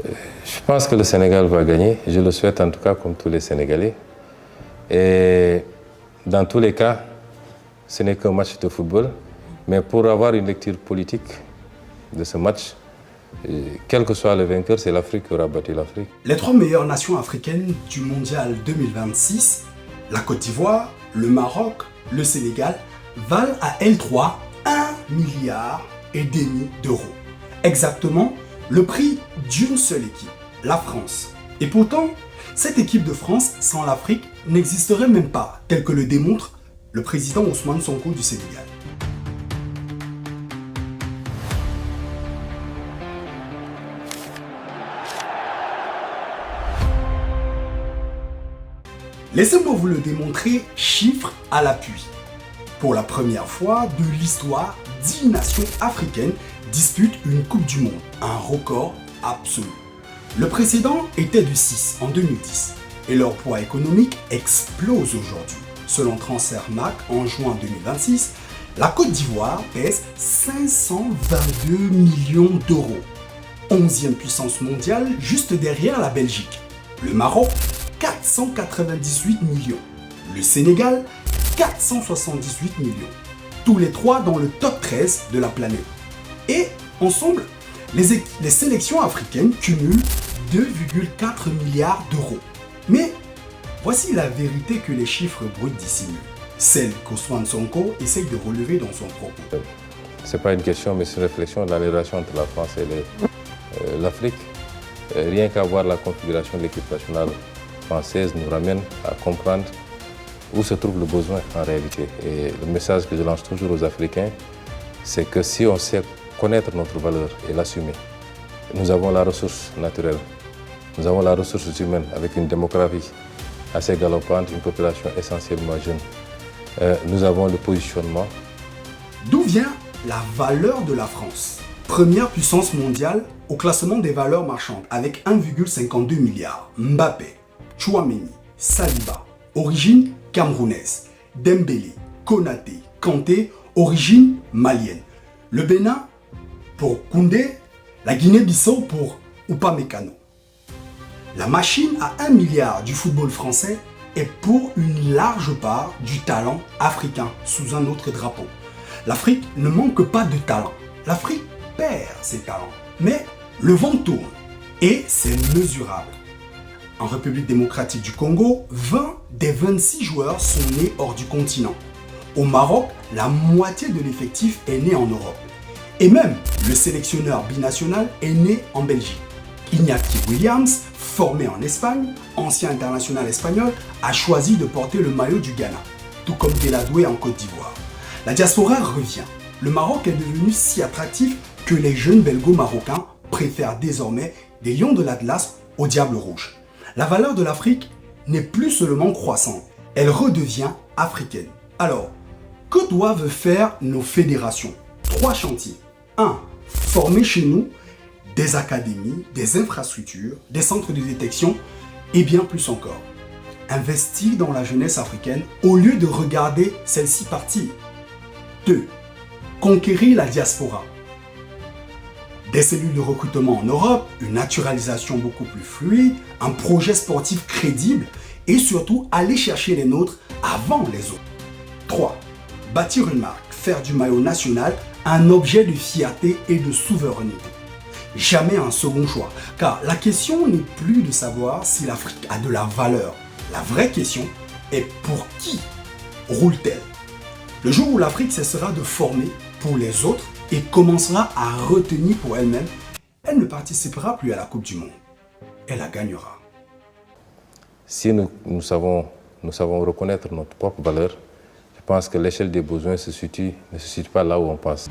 Je pense que le Sénégal va gagner, je le souhaite en tout cas comme tous les Sénégalais. Et dans tous les cas, ce n'est qu'un match de football, mais pour avoir une lecture politique de ce match, quel que soit le vainqueur, c'est l'Afrique qui aura battu l'Afrique. Les 3 meilleures nations africaines du Mondial 2026, la Côte d'Ivoire, le Maroc, le Sénégal, valent à elles 3 1,5 milliard d'euros. Exactement le prix d'une seule équipe, la France. Et pourtant, cette équipe de France sans l'Afrique n'existerait même pas, tel que le démontre le président Ousmane Sonko du Sénégal. Laissez-moi vous le démontrer, chiffres à l'appui. Pour la première fois de l'histoire, 10 nations africaines disputent une Coupe du Monde, un record absolu. Le précédent était de 6 en 2010 et leur poids économique explose aujourd'hui. Selon Transfermarkt, en juin 2026, la Côte d'Ivoire pèse 522 millions d'euros. 11e puissance mondiale juste derrière la Belgique. Le Maroc, 498 millions. Le Sénégal, 478 millions. Tous les trois dans le top 13 de la planète. Et ensemble, les sélections africaines cumulent 2,4 milliards d'euros. Mais voici la vérité que les chiffres bruts dissimulent. Celle qu'Ousmane Sonko essaye de relever dans son propos. Ce n'est pas une question, mais c'est une réflexion de la relation entre la France et l'Afrique. Rien qu'à voir la configuration de l'équipe nationale française nous ramène à comprendre où se trouve le besoin en réalité. Et le message que je lance toujours aux Africains, c'est que si on sait connaître notre valeur et l'assumer, nous avons la ressource naturelle, nous avons la ressource humaine avec une démographie assez galopante, une population essentiellement jeune. Nous avons le positionnement. D'où vient la valeur de la France? Première puissance mondiale au classement des valeurs marchandes avec 1,52 milliard. Mbappé, Tchouaméni, Saliba, origine camerounaise. Dembélé, Konaté, Kanté, origine malienne. Le Bénin pour Koundé, la Guinée-Bissau pour Upamecano. La machine à 1 milliard du football français est pour une large part du talent africain sous un autre drapeau. L'Afrique ne manque pas de talent. L'Afrique perd ses talents. Mais le vent tourne et c'est mesurable. En République démocratique du Congo, 20 des 26 joueurs sont nés hors du continent. Au Maroc, la moitié de l'effectif est né en Europe. Et même le sélectionneur binational est né en Belgique. Iñaki Williams, formé en Espagne, ancien international espagnol, a choisi de porter le maillot du Ghana, tout comme Deladoué en Côte d'Ivoire. La diaspora revient. Le Maroc est devenu si attractif que les jeunes belgo-marocains préfèrent désormais des lions de l'Atlas aux diables rouges. La valeur de l'Afrique n'est plus seulement croissante, elle redevient africaine. Alors, que doivent faire nos fédérations? 3 chantiers. 1. Former chez nous des académies, des infrastructures, des centres de détection et bien plus encore. Investir dans la jeunesse africaine au lieu de regarder celle-ci partir. 2. Conquérir la diaspora. Des cellules de recrutement en Europe, une naturalisation beaucoup plus fluide, un projet sportif crédible et surtout aller chercher les nôtres avant les autres. 3. Bâtir une marque, faire du maillot national un objet de fierté et de souveraineté. Jamais un second choix, car la question n'est plus de savoir si l'Afrique a de la valeur. La vraie question est pour qui roule-t-elle? Le jour où l'Afrique cessera de former pour les autres et commencera à retenir pour elle-même, elle ne participera plus à la Coupe du Monde. Elle la gagnera. Si nous savons reconnaître notre propre valeur, je pense que l'échelle des besoins ne se situe pas là où on pense.